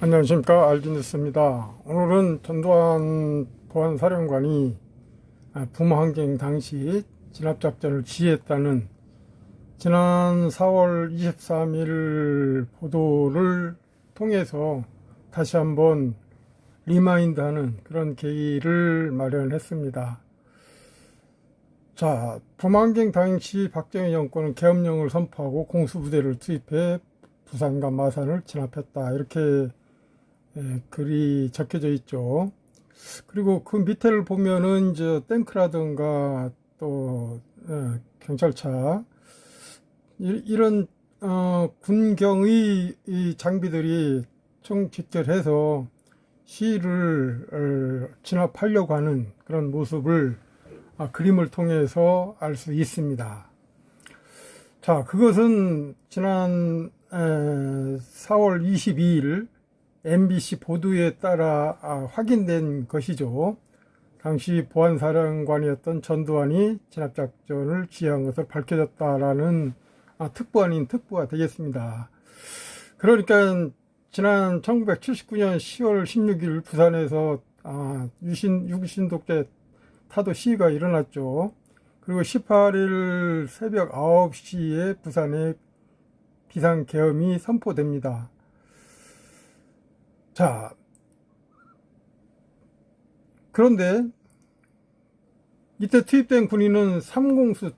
안녕하십니까, 알진뉴스입니다. 오늘은 전두환 보안사령관이 붐항쟁 당시 진압작전을 지휘했다는 지난 4월 23일 보도를 통해서 다시 한번 리마인드하는 그런 계기를 마련했습니다. 자, 붐항쟁 당시 박정희 정권은 계엄령을 선포하고 공수부대를 투입해 부산과 마산을 진압했다, 이렇게 글이 적혀져 있죠. 그리고 그 밑에를 보면은 이제 탱크라든가 또 경찰차 이런 군경의 이 장비들이 총집결해서 시위를 진압하려고 하는 그런 모습을 그림을 통해서 알 수 있습니다. 자, 그것은 지난 4월 22일 MBC 보도에 따라 확인된 것이죠. 당시 보안사령관이었던 전두환이 진압작전을 지휘한 것을 밝혀졌다라는 특보 아닌 특보가 되겠습니다. 그러니까 지난 1979년 10월 16일 부산에서 유신독재 타도 시위가 일어났죠. 그리고 18일 새벽 9시에 부산에 비상계엄이 선포됩니다. 자, 그런데 이때 투입된 군인은 삼공수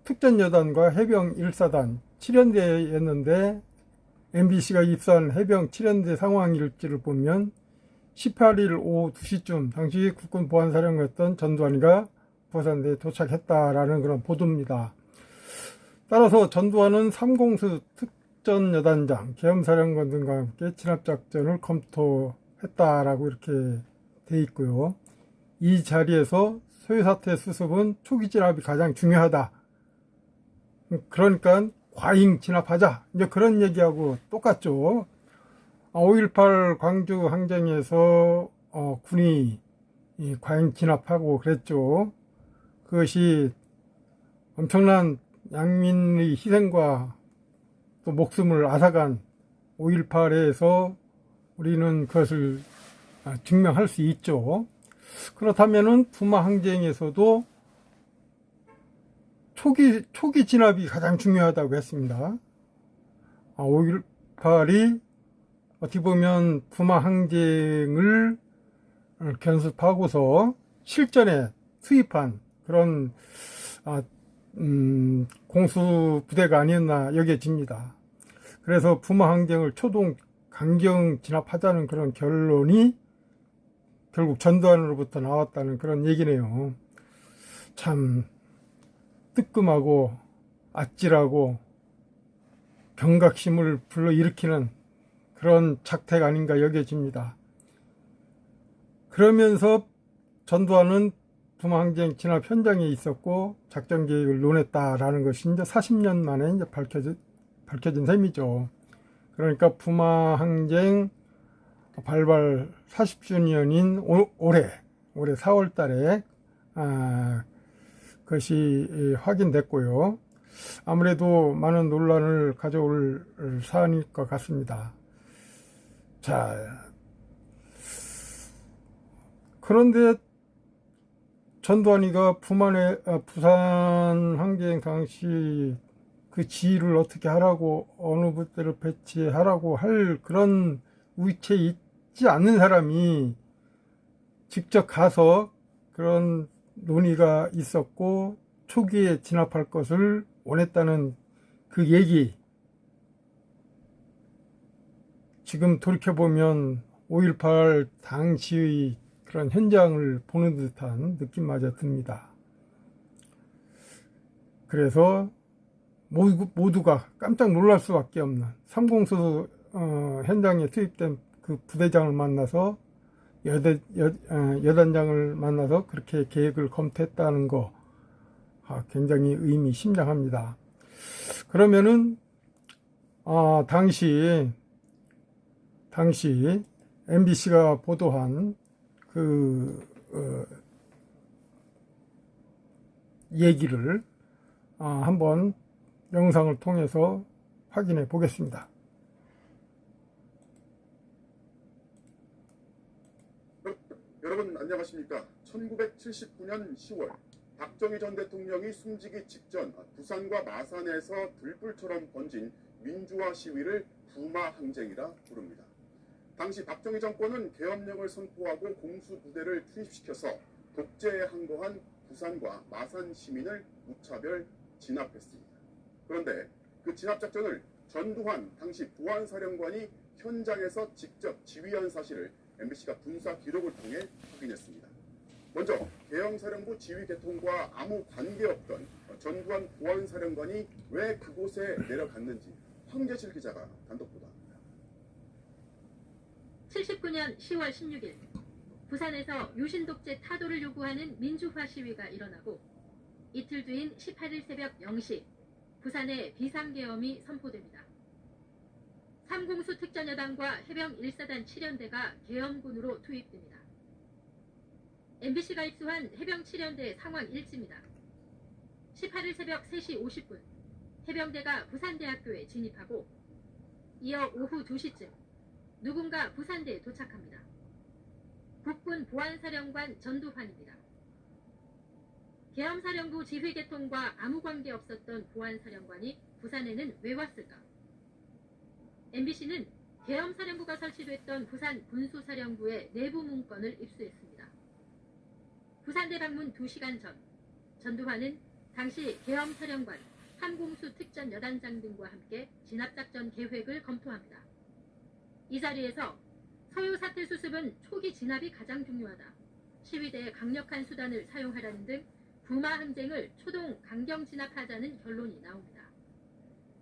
특전여단과 해병 1사단 7연대였는데 MBC가 입수한 해병 7연대 상황 일지를 보면 18일 오후 2시쯤 당시 국군 보안사령관이었던 전두환이가 부산대에 도착했다라는 그런 보도입니다. 따라서 전두환은 삼공수 특전여단장, 계엄사령관 등과 함께 진압작전을 검토했다라고 이렇게 돼 있고요. 이 자리에서 소요사태 수습은 초기 진압이 가장 중요하다. 그러니까 과잉 진압하자, 이제 그런 얘기하고 똑같죠. 5.18 광주 항쟁에서 군이 과잉 진압하고 그랬죠. 그것이 엄청난 양민의 희생과 또 목숨을 앗아간 5.18에서 우리는 그것을 증명할 수 있죠. 그렇다면은 부마 항쟁에서도 초기 진압이 가장 중요하다고 했습니다. 5.18이 어떻게 보면 부마 항쟁을 견습하고서 실전에 투입한 그런 공수부대가 아니었나 여겨집니다. 그래서 부마 항쟁을 초동 강경 진압하자는 그런 결론이 결국 전두환으로부터 나왔다는 그런 얘기네요. 참 뜨끔하고 아찔하고 경각심을 불러일으키는 그런 작태가 아닌가 여겨집니다. 그러면서 전두환은 붐항쟁 진압 현장에 있었고 작전 계획을 논했다라는 것이 이제 40년 만에 이제 밝혀진 셈이죠. 그러니까 붐항쟁 발발 40주년인 올해 4월 달에 그것이 확인됐고요. 아무래도 많은 논란을 가져올 사안일 것 같습니다. 자, 그런데 전두환이가 부산 항쟁 당시 그 지휘를 어떻게 하라고, 어느 부대를 배치하라고 할 그런 위치에 있지 않는 사람이 직접 가서 그런 논의가 있었고 초기에 진압할 것을 원했다는 그 얘기, 지금 돌이켜보면 5.18 당시의 그런 현장을 보는 듯한 느낌마저 듭니다. 그래서 모두가 깜짝 놀랄 수밖에 없는 삼공수 현장에 투입된 그 부대장을 만나서 여단장을 만나서 그렇게 계획을 검토했다는 거 굉장히 의미심장합니다. 그러면은 당시 MBC가 보도한 그 얘기를 한번 영상을 통해서 확인해 보겠습니다. 여러분 안녕하십니까. 1979년 10월 박정희 전 대통령이 숨지기 직전 부산과 마산에서 들불처럼 번진 민주화 시위를 부마항쟁이라 부릅니다. 당시 박정희 정권은 계엄령을 선포하고 공수부대를 투입시켜서 독재에 항거한 부산과 마산 시민을 무차별 진압했습니다. 그런데 그 진압작전을 전두환 당시 보안사령관이 현장에서 직접 지휘한 사실을 MBC가 군사 기록을 통해 확인했습니다. 먼저 계엄사령부 지휘계통과 아무 관계없던 전두환 보안사령관이 왜 그곳에 내려갔는지 황재실 기자가 단독 보도합니다. 79년 10월 16일 부산에서 유신독재 타도를 요구하는 민주화 시위가 일어나고 이틀 뒤인 18일 새벽 0시 부산에 비상계엄이 선포됩니다. 삼공수 특전여단과 해병 1사단 7연대가 계엄군으로 투입됩니다. MBC가 입수한 해병 7연대 상황 일지입니다. 18일 새벽 3시 50분 해병대가 부산대학교에 진입하고 이어 오후 2시쯤 누군가 부산대에 도착합니다. 국군 보안사령관 전두환입니다. 계엄사령부 지휘계통과 아무 관계 없었던 보안사령관이 부산에는 왜 왔을까? MBC는 계엄사령부가 설치됐던 부산 군수사령부의 내부 문건을 입수했습니다. 부산대 방문 2시간 전, 전두환은 당시 계엄사령관, 삼공수 특전 여단장 등과 함께 진압작전 계획을 검토합니다. 이 자리에서 서해 사태 수습은 초기 진압이 가장 중요하다. 시위대에 강력한 수단을 사용하라는 등 부마항쟁을 초동 강경 진압하자는 결론이 나옵니다.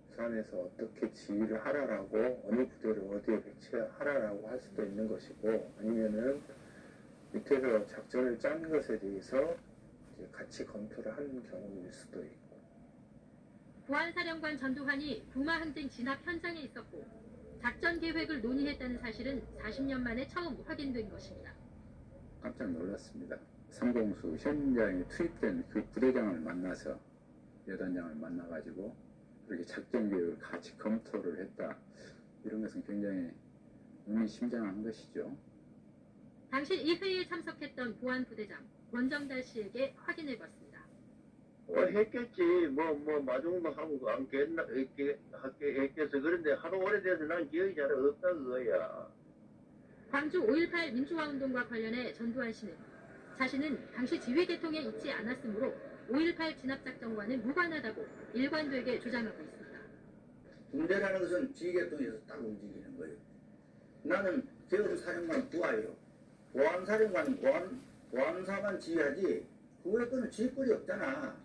부산에서 어떻게 지휘를 하라라고 어느 부대를 어디에 배치하라라고 할 수도 있는 것이고 아니면은 밑에서 작전을 짜는 것에 대해서 이제 같이 검토를 하는 경우일 수도 있고. 보안사령관 전두환이 부마항쟁 진압 현장에 있었고 작전 계획을 논의했다는 사실은 40년 만에 처음 확인된 것입니다. 깜짝 놀랐습니다. 삼공수 현장에 투입된 그 부대장을 만나서 여단장을 만나가지고 그렇게 작전 계획을 같이 검토를 했다. 이런 것은 굉장히 의미심장한 것이죠. 당시 이 회의에 참석했던 보안부대장 원정달 씨에게 확인해봤습니다. 했겠지. 마중도 하고 안 했겠어. 그런데 하도 오래돼서 난 기억이 잘 없다 그거야. 광주 5.18 민주화운동과 관련해 전두환 씨는 자신은 당시 지휘계통에 있지 않았으므로 5.18 진압작전과는 무관하다고 일관되게 주장하고 있습니다. 군대라는 것은 지휘계통에서 딱 움직이는 거예요. 나는 계엄사령관 부하예요. 보안사령관은 보안사만 지휘하지 그 외에 거는 지휘권이 없잖아.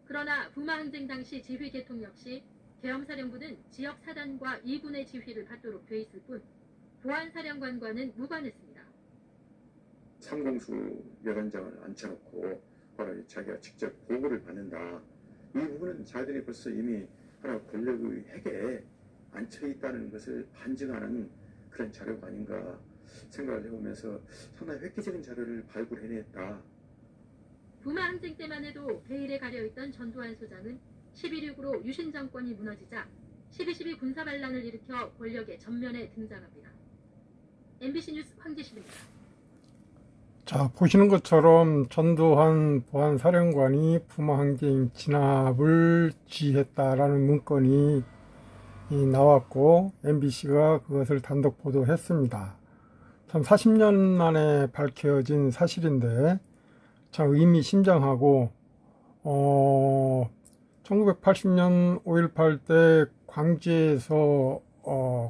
그러나 부마항쟁 당시 지휘계통 역시 계엄사령부는 지역사단과 2군의 지휘를 받도록 돼 있을 뿐 보안사령관과는 무관했습니다. 삼공수 여단장을 앉혀놓고 바로 자기가 직접 보고를 받는다. 이 부분은 자기들이 벌써 이미 하나 권력의 핵에 앉혀있다는 것을 반증하는 그런 자료가 아닌가 생각을 해보면서 상당히 획기적인 자료를 발굴해냈다. 부마항쟁 때만 해도 베일에 가려있던 전두환 소장은 11.6으로 유신 정권이 무너지자 12.12 군사반란을 일으켜 권력의 전면에 등장합니다. MBC 뉴스 황재실입니다. 자, 보시는 것처럼 전두환 보안사령관이 부마항쟁 진압을 지휘했다라는 문건이 나왔고 MBC가 그것을 단독 보도했습니다. 참 40년 만에 밝혀진 사실인데 참 의미심장하고 1980년 5.18 때 광주에서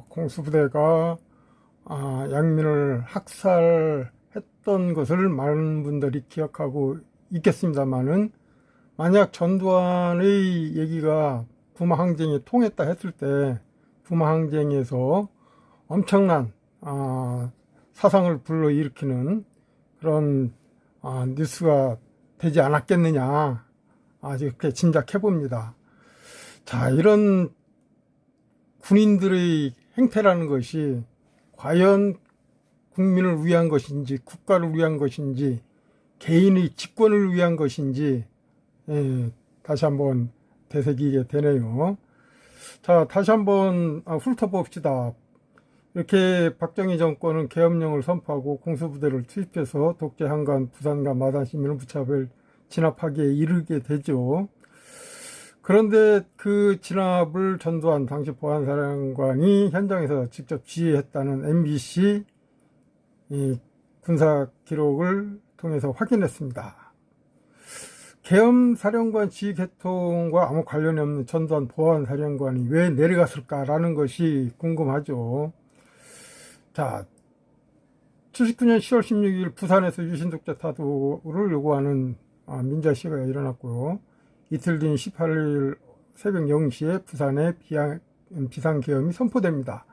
공수부대가 양민을 학살했던 것을 많은 분들이 기억하고 있겠습니다만은 만약 전두환의 얘기가 부마항쟁이 통했다 했을 때 부마항쟁에서 엄청난 사상을 불러일으키는 그런 뉴스가 되지 않았겠느냐 이렇게 짐작해 봅니다. 자, 이런 군인들의 행태라는 것이 과연 국민을 위한 것인지 국가를 위한 것인지 개인의 직권을 위한 것인지 다시 한번 되새기게 되네요. 자, 다시 한번 훑어봅시다. 이렇게 박정희 정권은 계엄령을 선포하고 공수부대를 투입해서 독재 한간 부산과 마산 시민을 무차별 진압하기에 이르게 되죠. 그런데 그 진압을 전두환 당시 보안사령관이 현장에서 직접 지휘했다는 MBC 군사 기록을 통해서 확인했습니다. 계엄사령관 지휘 계통과 아무 관련이 없는 전두환 보안사령관이 왜 내려갔을까라는 것이 궁금하죠. 자, 79년 10월 16일 부산에서 유신독재 타도를 요구하는 민주화 시위가 일어났고요. 이틀 뒤인 18일 새벽 0시에 부산에 비상계엄이 선포됩니다.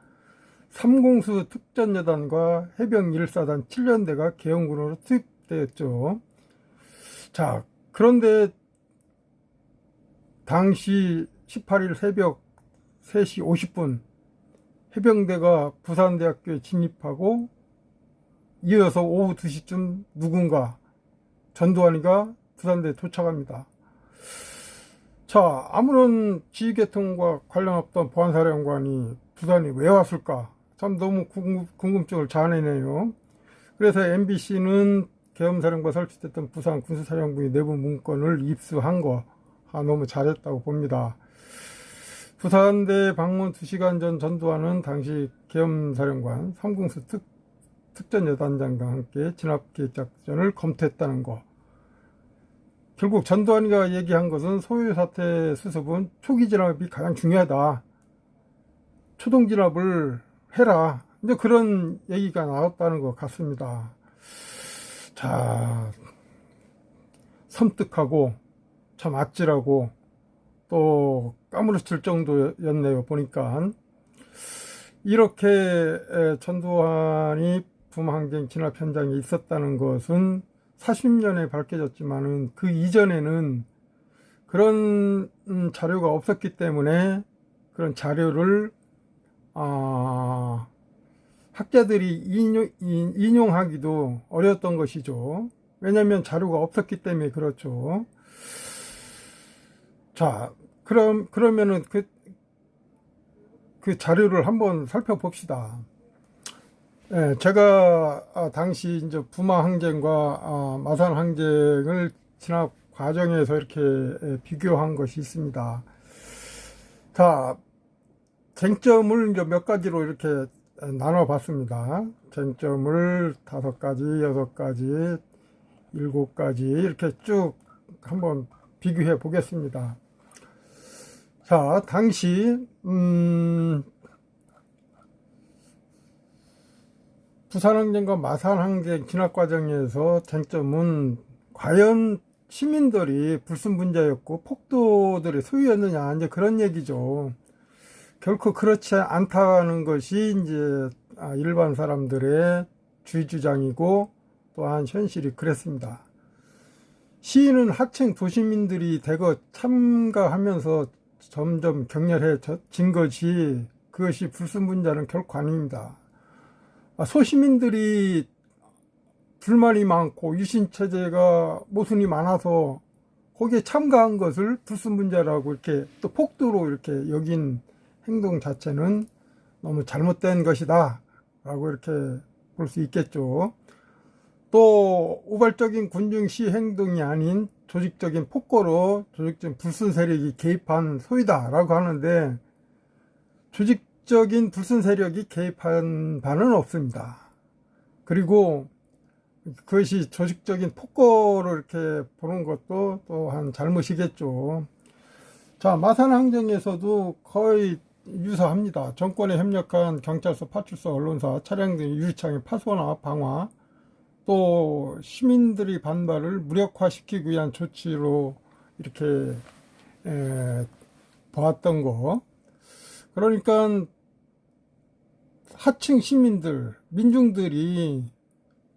삼공수 특전여단과 해병 1사단 7년대가 계엄군으로 투입되었죠. 자, 그런데 당시 18일 새벽 3시 50분 해병대가 부산대학교에 진입하고 이어서 오후 2시쯤 누군가 전두환이가 부산대에 도착합니다. 자, 아무런 지휘계통과 관련 없던 보안사령관이 부산에 왜 왔을까? 참 너무 궁금증을 자아내네요. 그래서 MBC는 계엄사령부가 설치됐던 부산 군수사령부의 내부 문건을 입수한 거 너무 잘했다고 봅니다. 부산대 방문 2시간 전 전두환은 당시 계엄사령관 삼공수 특전여단장과 함께 진압계획작전을 검토했다는 거. 결국 전두환이가 얘기한 것은 소요사태 수습은 초기 진압이 가장 중요하다. 초동 진압을 해라. 이제 그런 얘기가 나왔다는 것 같습니다. 자, 섬뜩하고 참 아찔하고 또 까무러칠 정도였네요. 보니까 이렇게 전두환이 부마항쟁 진압 현장에 있었다는 것은 40년에 밝혀졌지만은 그 이전에는 그런 자료가 없었기 때문에 그런 자료를 학자들이 인용하기도 어려웠던 것이죠. 왜냐하면 자료가 없었기 때문에 그렇죠. 자, 그러면은 그 자료를 한번 살펴봅시다. 예, 제가 당시 이제 부마 항쟁과 마산 항쟁을 진압 과정에서 이렇게 비교한 것이 있습니다. 자, 쟁점을 이제 몇 가지로 이렇게 나눠봤습니다. 쟁점을 5가지, 6가지, 7가지 이렇게 쭉 한번 비교해 보겠습니다. 자, 당시 부산항쟁과 마산항쟁 진압 과정에서 쟁점은 과연 시민들이 불순분자였고 폭도들의 소유였느냐 이제 그런 얘기죠. 결코 그렇지 않다는 것이 이제 일반 사람들의 주의 주장이고 또한 현실이 그랬습니다. 시위는 하층 도시민들이 대거 참가하면서 점점 격렬해진 것이 그것이 불순분자는 결코 아닙니다. 소시민들이 불만이 많고 유신체제가 모순이 많아서 거기에 참가한 것을 불순분자라고 이렇게 또 폭도로 이렇게 여긴 행동 자체는 너무 잘못된 것이다 라고 이렇게 볼 수 있겠죠. 또 우발적인 군중 시위 행동이 아닌 조직적인 폭거로 조직적인 불순 세력이 개입한 소위다 라고 하는데 조직적인 불순 세력이 개입한 바는 없습니다. 그리고 그것이 조직적인 폭거로 이렇게 보는 것도 또한 잘못이겠죠. 자, 마산항쟁에서도 거의 유사합니다. 정권에 협력한 경찰서, 파출소, 언론사, 차량 등 유리창의 파손화, 방화, 또 시민들의 반발을 무력화시키기 위한 조치로 이렇게 보았던 거. 그러니까 하층 시민들, 민중들이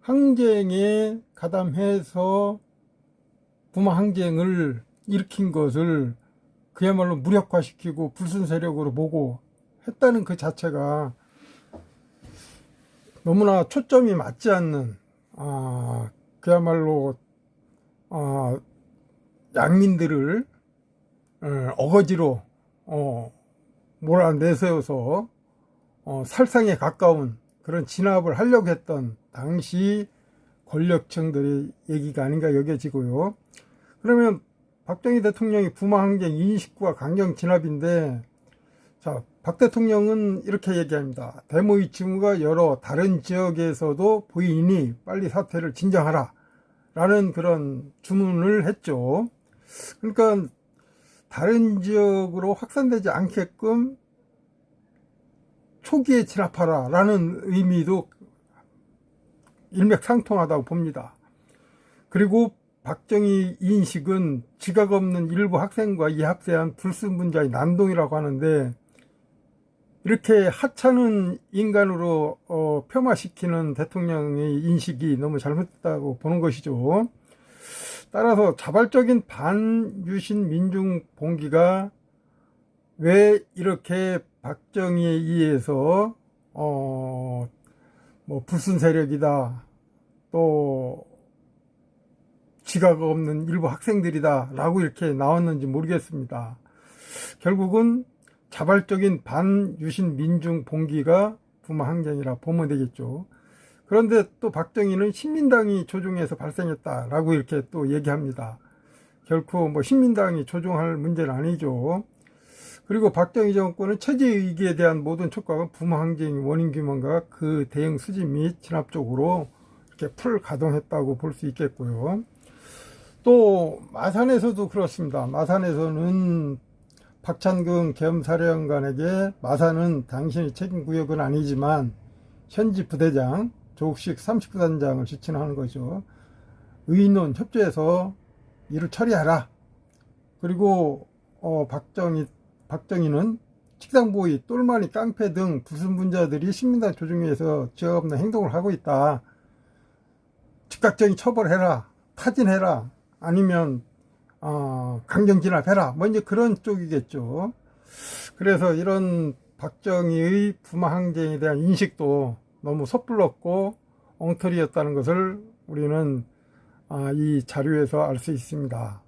항쟁에 가담해서 부마 항쟁을 일으킨 것을 그야말로 무력화시키고 불순 세력으로 보고 했다는 그 자체가 너무나 초점이 맞지 않는 그야말로 양민들을 어거지로 몰아내세워서 살상에 가까운 그런 진압을 하려고 했던 당시 권력층들의 얘기가 아닌가 여겨지고요. 그러면 박정희 대통령이 부마항쟁 2인식구가 강경 진압인데, 자, 박 대통령은 이렇게 얘기합니다. 데모의 징후가 여러 다른 지역에서도 보이니 빨리 사태를 진정하라 라는 그런 주문을 했죠. 그러니까 다른 지역으로 확산되지 않게끔 초기에 진압하라 라는 의미도 일맥상통하다고 봅니다. 그리고 박정희 인식은 지각 없는 일부 학생과 이 합세한 불순분자의 난동이라고 하는데, 이렇게 하찮은 인간으로 폄하시키는 대통령의 인식이 너무 잘못됐다고 보는 것이죠. 따라서 자발적인 반유신 민중 봉기가 왜 이렇게 박정희에 의해서 뭐 불순 세력이다, 또 지각 없는 일부 학생들이다 라고 이렇게 나왔는지 모르겠습니다. 결국은 자발적인 반유신 민중 봉기가 부마항쟁이라 보면 되겠죠. 그런데 또 박정희는 신민당이 조종해서 발생했다라고 이렇게 또 얘기합니다. 결코 뭐 신민당이 조종할 문제는 아니죠. 그리고 박정희 정권은 체제위기에 대한 모든 촉각은 부마항쟁의 원인 규명과 그 대응 수집 및 진압 쪽으로 이렇게 풀 가동했다고 볼 수 있겠고요. 또 마산에서도 그렇습니다. 마산에서는 박찬근 계엄사령관에게 마산은 당신의 책임구역은 아니지만 현지 부대장 조국식 39단장을 지칭하는 거죠. 의논 협조해서 일을 처리하라. 그리고 박정희는 식상보위, 똘마니, 깡패 등 불순분자들이 신민당 조종위에서 지각 없는 행동을 하고 있다. 즉각적인 처벌해라. 타진해라. 아니면 강경 진압해라. 뭐 이제 그런 쪽이겠죠. 그래서 이런 박정희의 부마항쟁에 대한 인식도 너무 섣불렀고 엉터리였다는 것을 우리는 이 자료에서 알 수 있습니다.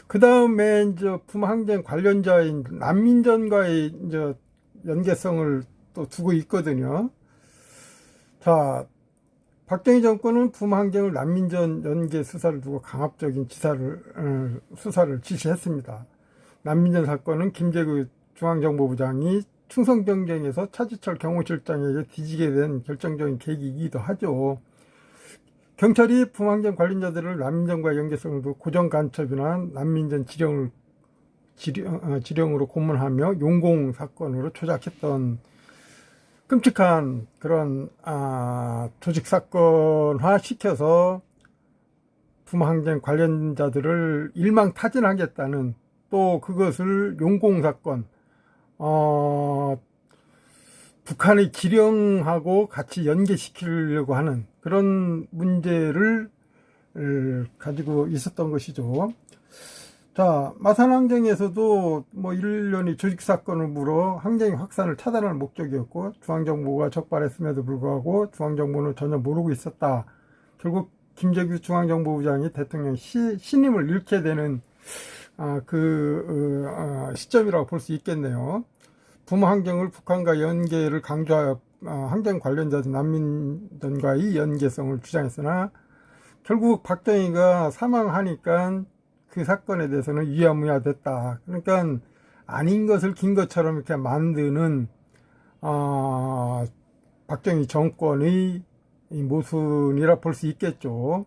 그 다음에 이제 부마항쟁 관련자인 난민전과의 이제 연계성을 또 두고 있거든요. 자, 박정희 정권은 부마항쟁을 난민전 연계 수사를 두고 강압적인 수사를 지시했습니다. 난민전 사건은 김재규 중앙정보부장이 충성경쟁에서 차지철 경호실장에게 뒤지게 된 결정적인 계기이기도 하죠. 경찰이 부마항쟁 관련자들을 난민전과 연계성을 두고 고정간첩이나 난민전 지령으로 고문하며 용공 사건으로 조작했던 끔찍한 그런 조직 사건화 시켜서 부마항쟁 관련자들을 일망타진하겠다는, 또 그것을 용공 사건, 북한의 기령하고 같이 연계시키려고 하는 그런 문제를 가지고 있었던 것이죠. 자, 마산항쟁에서도 뭐 일련의 조직사건으로 항쟁의 확산을 차단하는 목적이었고, 중앙정보가 적발했음에도 불구하고 중앙정보는 전혀 모르고 있었다. 결국 김재규 중앙정보부장이 대통령 신임을 잃게 되는 시점이라고 볼 수 있겠네요. 부마항쟁을 북한과 연계를 강조하여 항쟁 관련자들 난민전과의 연계성을 주장했으나, 결국 박정희가 사망하니까 그 사건에 대해서는 유야무야 됐다. 그러니까 아닌 것을 긴 것처럼 이렇게 만드는 박정희 정권의 모순이라 볼 수 있겠죠.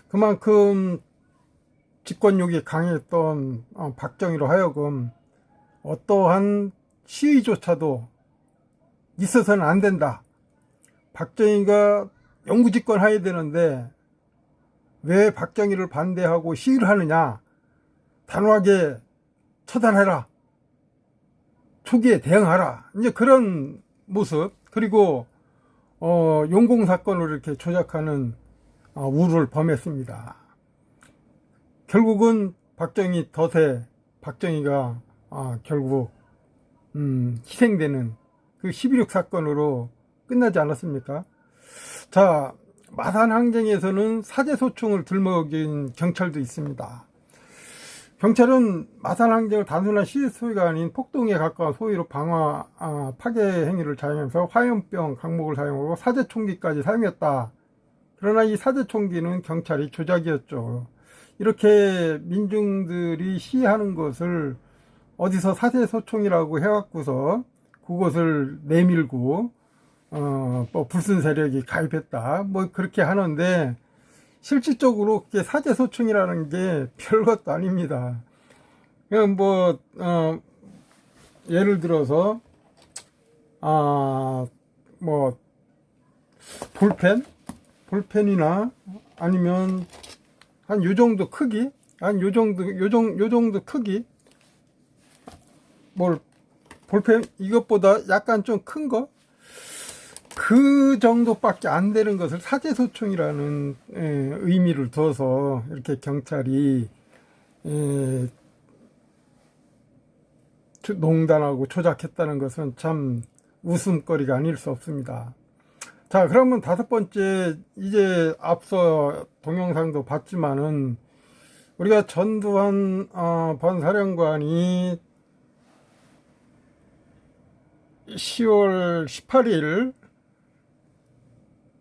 그만큼 집권욕이 강했던 박정희로 하여금 어떠한 시위조차도 있어서는 안 된다. 박정희가 영구집권해야 되는데 왜 박정희를 반대하고 시위를 하느냐. 단호하게 처단해라. 초기에 대응하라. 이제 그런 모습. 그리고 용공사건으로 이렇게 조작하는 우를 범했습니다. 결국은 박정희 덫에 박정희가 결국 희생되는 그 11.6 사건으로 끝나지 않았습니까? 자, 마산항쟁에서는 사제소총을 들먹인 경찰도 있습니다. 경찰은 마산 항쟁을 단순한 시위 소위가 아닌 폭동에 가까운 소위로 파괴 행위를 자행하면서 화염병, 강목을 사용하고 사제총기까지 사용했다. 그러나 이 사제총기는 경찰이 조작이었죠. 이렇게 민중들이 시위하는 것을 어디서 사제소총이라고 해갖고서 그것을 내밀고 뭐 불순 세력이 가입했다 뭐 그렇게 하는데, 실질적으로 그게 사제소총이라는 게 별것도 아닙니다. 그냥 뭐 예를 들어서 뭐 볼펜이나 아니면 한 요 정도 크기, 한 요 정도 크기, 뭘 볼펜 이것보다 약간 좀 큰 거, 그 정도밖에 안 되는 것을 사제소총이라는 의미를 둬서 이렇게 경찰이 농단하고 조작했다는 것은 참 웃음거리가 아닐 수 없습니다. 자, 그러면 다섯 번째, 이제 앞서 동영상도 봤지만은 우리가 전두환 번사령관이 10월 18일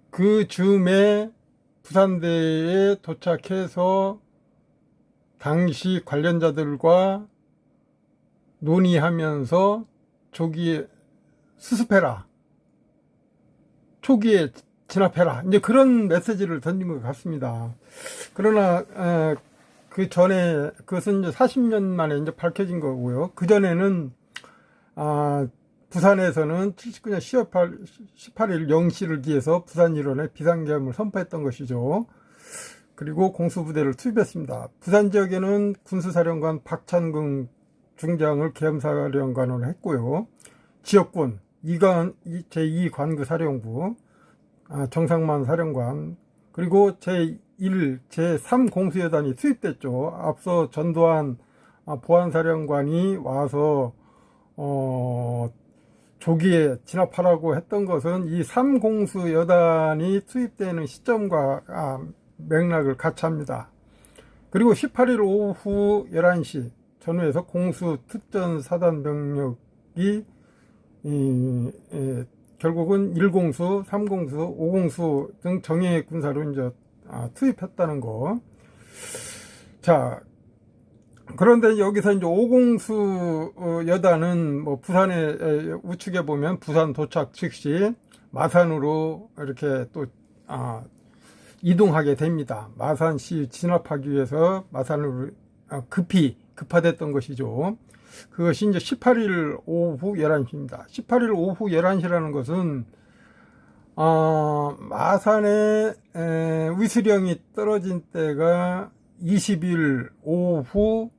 그 즈음에 부산대에 도착해서 당시 관련자들과 논의하면서 조기에 수습해라, 초기에 진압해라, 이제 그런 메시지를 던진 것 같습니다. 그러나 그 전에 그것은 이제 40년 만에 이제 밝혀진 거고요. 그 전에는 부산에서는 79년 10월 18일 0시를 기해서 부산 일원에 비상계엄을 선포했던 것이죠. 그리고 공수부대를 투입했습니다. 부산 지역에는 군수사령관 박찬궁 중장을 계엄사령관으로 했고요. 지역군 제2관구사령부 정상만 사령관, 그리고 제1, 제3 공수여단이 투입됐죠. 앞서 전두환 보안사령관이 와서 조기에 진압하라고 했던 것은 이 3공수여단이 투입되는 시점과 맥락을 같이 합니다. 그리고 18일 오후 11시 전후에서 공수 특전 사단 병력이 결국은 1공수, 3공수, 5공수 등 정예 군사로 이제 투입했다는 거. 자, 그런데 여기서 이제 5공수 여단은 뭐 부산에 우측에 보면 부산 도착 즉시 마산으로 이렇게 또 이동하게 됩니다. 마산시 진압하기 위해서 마산으로 급파됐던 것이죠. 그것이 이제 18일 오후 11시입니다. 18일 오후 11시라는 것은 마산에 위수령이 떨어진 때가 20일 오후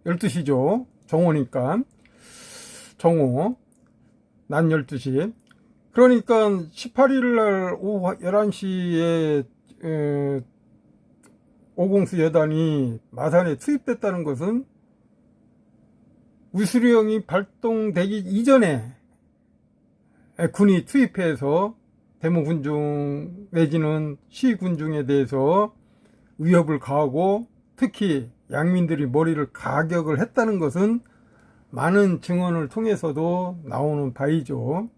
12시죠. 정오니까. 정오. 낮 12시. 그러니까 18일 날 오후 11시에 5공수 여단이 마산에 투입됐다는 것은 위수령이 발동되기 이전에 군이 투입해서 대모군중 내지는 시군중에 대해서 위협을 가하고 특히 양민들이 머리를 가격을 했다는 것은 많은 증언을 통해서도 나오는 바이죠.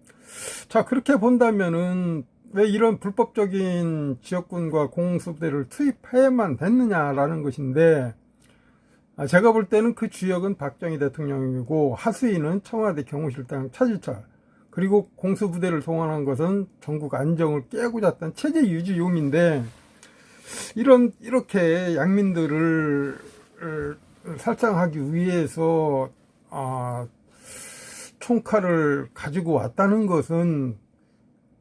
자, 그렇게 본다면은 왜 이런 불법적인 지역군과 공수부대를 투입해야만 됐느냐라는 것인데, 제가 볼 때는 그 주역은 박정희 대통령이고 하수인은 청와대 경호실장 차지철, 그리고 공수부대를 동원한 것은 전국 안정을 깨고자 했던 체제 유지용인데, 이렇게 양민들을 살상하기 위해서 총칼을 가지고 왔다는 것은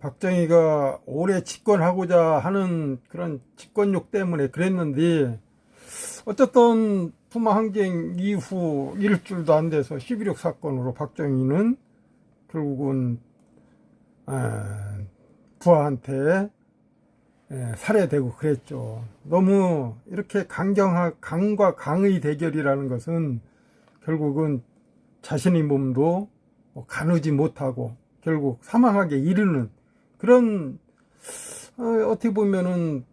박정희가 오래 집권하고자 하는 그런 집권욕 때문에 그랬는데, 어쨌든 푸마항쟁 이후 일주일도 안 돼서 11.6 사건으로 박정희는 결국은 부하한테 살해되고 그랬죠. 너무 이렇게 강과 강의 대결이라는 것은 결국은 자신의 몸도 가누지 못하고 결국 사망하게 이르는 그런 어떻게 보면은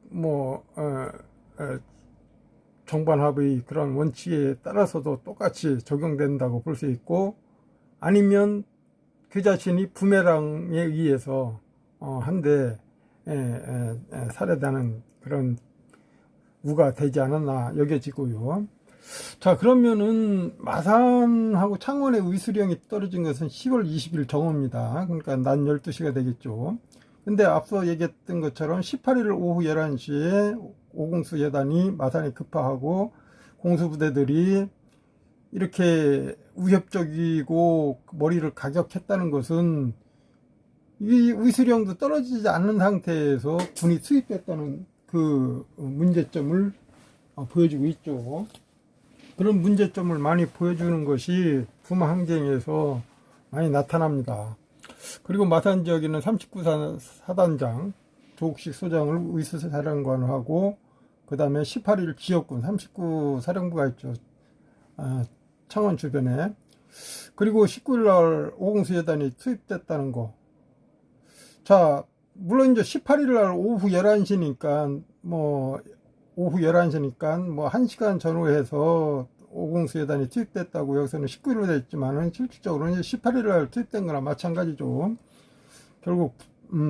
정반합의 그런 원칙에 따라서도 똑같이 적용된다고 볼 수 있고, 아니면 그 자신이 부메랑에 의해서 한 대 살해당하는 그런 우가 되지 않았나 여겨지고요. 자, 그러면은 마산하고 창원의 의수령이 떨어진 것은 10월 20일 정오입니다. 그러니까 낮 12시가 되겠죠. 근데 앞서 얘기했던 것처럼 18일 오후 11시에 오공수 여단이 마산에 급파하고 공수부대들이 이렇게 위협적이고 머리를 가격했다는 것은 이 의수령도 떨어지지 않는 상태에서 군이 투입됐다는 그 문제점을 보여주고 있죠. 그런 문제점을 많이 보여주는 것이 부마 항쟁에서 많이 나타납니다. 그리고 마산 지역에는 39사단장 조국식 소장을 의수사령관하고, 그 다음에 18일 지역군 39사령부가 있죠. 창원 주변에. 그리고 19일날 오공수여단이 투입됐다는 거. 자, 물론 이제 18일날 오후 11시니까 오후 11시니까 1시간 전후해서 오공수여단이 투입됐다고 여기서는 19일로 됐지만은 실질적으로는 18일날 투입된 거나 마찬가지죠. 결국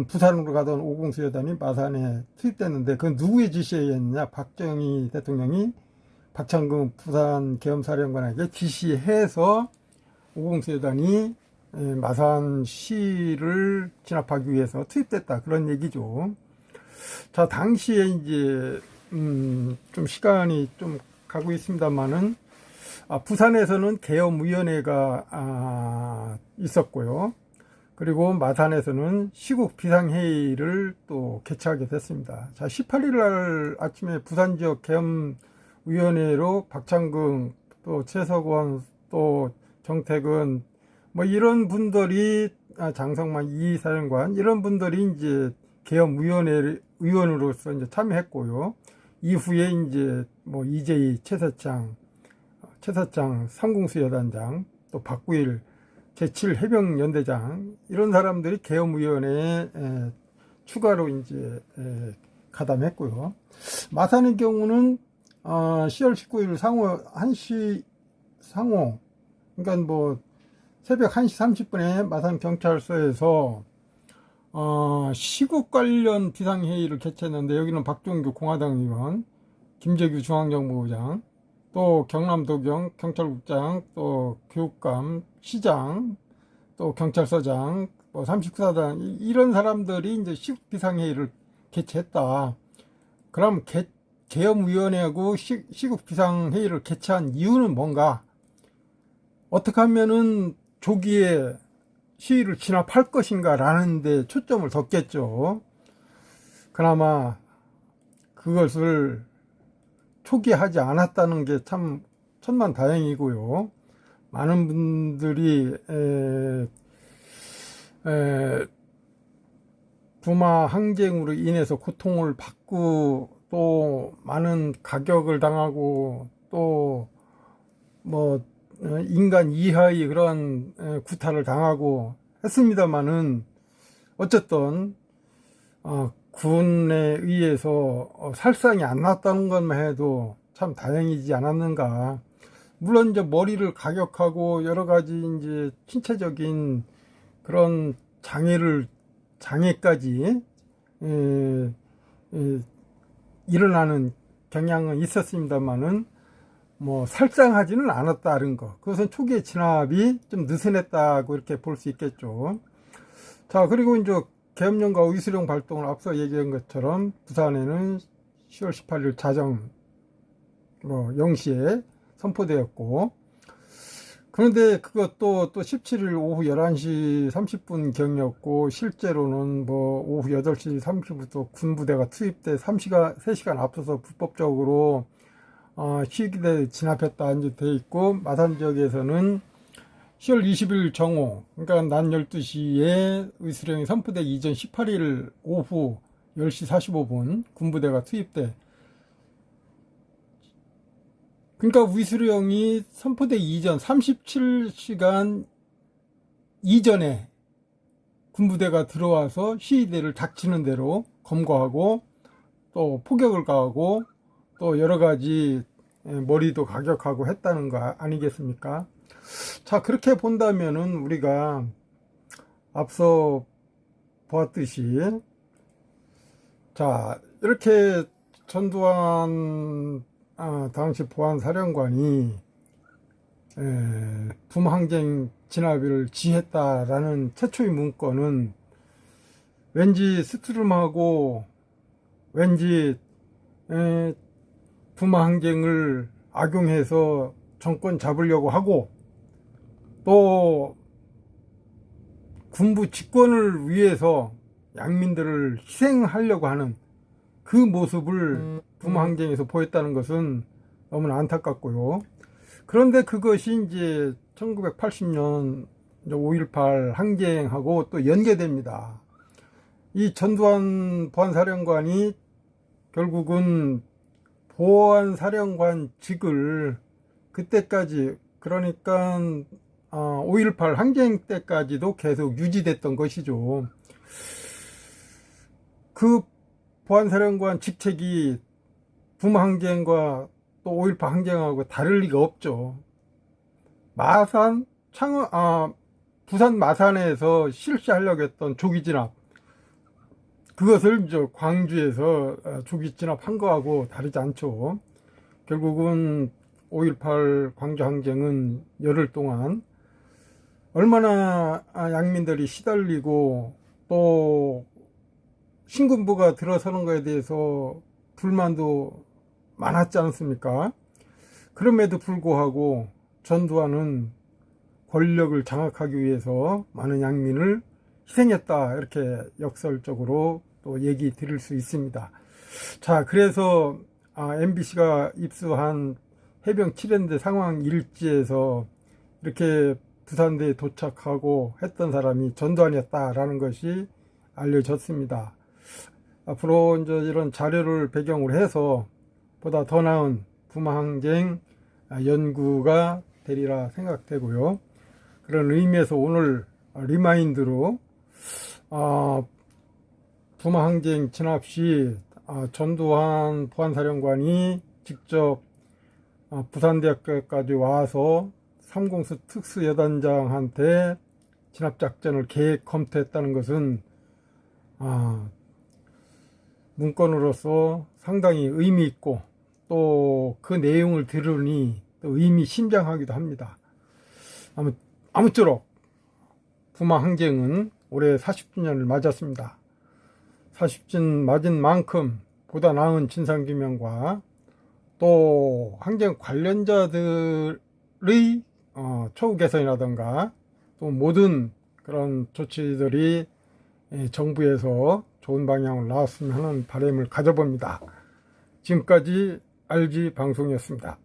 부산으로 가던 오공수여단이 마산에 투입됐는데, 그건 누구의 지시에 의했느냐? 박정희 대통령이 박창근 부산 계엄사령관에게 지시해서 오공수여단이 마산시를 진압하기 위해서 투입됐다, 그런 얘기죠. 자, 당시에 이제 좀 시간이 좀 가고 있습니다만은 부산에서는 계엄위원회가 있었고요. 그리고 마산에서는 시국 비상회의를 또 개최하게 됐습니다. 자, 18일 날 아침에 부산 지역 계엄위원회로 박창근, 또 최석원, 또 정택은 이런 분들이, 장성만 이사령관, 이런 분들이 이제 계엄위원회 의원으로서 이제 참여했고요. 이후에 이제 이재희 최서창 삼공수여단장, 또 박구일 제7해병연대장, 이런 사람들이 계엄위원회에 추가로 이제 가담했고요. 마산의 경우는 10월 19일 상호 1시 상호, 그러니까 새벽 1시 30분에 마산 경찰서에서 시국 관련 비상회의를 개최했는데, 여기는 박종규 공화당 의원, 김재규 중앙정보부장, 또 경남도경 경찰국장, 또 교육감, 시장, 또 경찰서장, 39사단, 이런 사람들이 이제 시국 비상회의를 개최했다. 그럼 계엄위원회하고 시국 비상회의를 개최한 이유는 뭔가? 어떻게 하면은 조기에 시위를 진압할 것인가 라는 데 초점을 뒀겠죠. 그나마 그것을 초기에 하지 않았다는 게 참 천만다행이고요. 많은 분들이 부마 항쟁으로 인해서 고통을 받고, 또 많은 가격을 당하고, 또 인간 이하의 그런 구타를 당하고 했습니다만은, 어쨌든 군에 의해서 살상이 안 났다는 것만 해도 참 다행이지 않았는가. 물론 이제 머리를 가격하고 여러 가지 이제 신체적인 그런 장애까지 일어나는 경향은 있었습니다만은 살상하지는 않았다는 거, 그것은 초기의 진압이 좀 느슨했다고 이렇게 볼 수 있겠죠. 자, 그리고 이제 계엄령과 의수령 발동을 앞서 얘기한 것처럼 부산에는 10월 18일 자정 0시에 선포되었고, 그런데 그것도 또 17일 오후 11시 30분 경이었고, 실제로는 오후 8시 30분부터 군부대가 투입돼 3시간 앞서서 불법적으로 시위기대 진압했다 이제 돼 있고, 마산 지역에서는 10월 20일 정오, 그러니까 낮 12시에 의수령이 선포되기 이전 18일 오후 10시 45분 군부대가 투입돼, 그러니까 의수령이 선포되기 이전 37시간 이전에 군부대가 들어와서 시위대를 닥치는 대로 검거하고, 또 포격을 가하고, 또 여러 가지 머리도 가격하고 했다는 거 아니겠습니까? 자, 그렇게 본다면은 우리가 앞서 보았듯이, 자, 이렇게 전두환 당시 보안사령관이 붐항쟁 진압을 지휘했다라는 최초의 문건은 왠지 스트룸하고 왠지 붐항쟁을 악용해서 정권 잡으려고 하고 또 군부 집권을 위해서 양민들을 희생하려고 하는 그 모습을 붐항쟁에서 보였다는 것은 너무나 안타깝고요. 그런데 그것이 이제 1980년 5.18 항쟁하고 또 연계됩니다. 이 전두환 보안사령관이 결국은 보안사령관직을 그때까지, 그러니까 5.18 항쟁 때까지도 계속 유지됐던 것이죠. 그 보안사령관 직책이 붐항쟁과 또 5.18 항쟁하고 다를 리가 없죠. 부산 마산에서 실시하려고 했던 조기 진압, 그것을 이제 광주에서 조기 진압한 거하고 다르지 않죠. 결국은 5.18 광주 항쟁은 열흘 동안 얼마나 양민들이 시달리고 또 신군부가 들어서는 것에 대해서 불만도 많았지 않습니까? 그럼에도 불구하고 전두환은 권력을 장악하기 위해서 많은 양민을 희생했다, 이렇게 역설적으로 또 얘기 드릴 수 있습니다. 자, 그래서 MBC가 입수한 해병 7연대 상황 일지에서 이렇게 부산대에 도착하고 했던 사람이 전두환이었다라는 것이 알려졌습니다. 앞으로 이제 이런 자료를 배경으로 해서 보다 더 나은 붐항쟁 연구가 되리라 생각되고요. 그런 의미에서 오늘 리마인드로 붐항쟁 진압 시 전두환 보안사령관이 직접 부산대학교까지 와서 3공수 특수여단장한테 진압작전을 계획 검토했다는 것은 문건으로서 상당히 의미 있고 또 그 내용을 들으니 또 의미심장하기도 합니다. 아무쪼록 붐항쟁은 올해 40주년을 맞았습니다. 40주년 맞은 만큼 보다 나은 진상규명과 또 항쟁 관련자들의 처우 개선이라든가 또 모든 그런 조치들이 정부에서 좋은 방향으로 나왔으면 하는 바람을 가져봅니다. 지금까지 RG 방송이었습니다.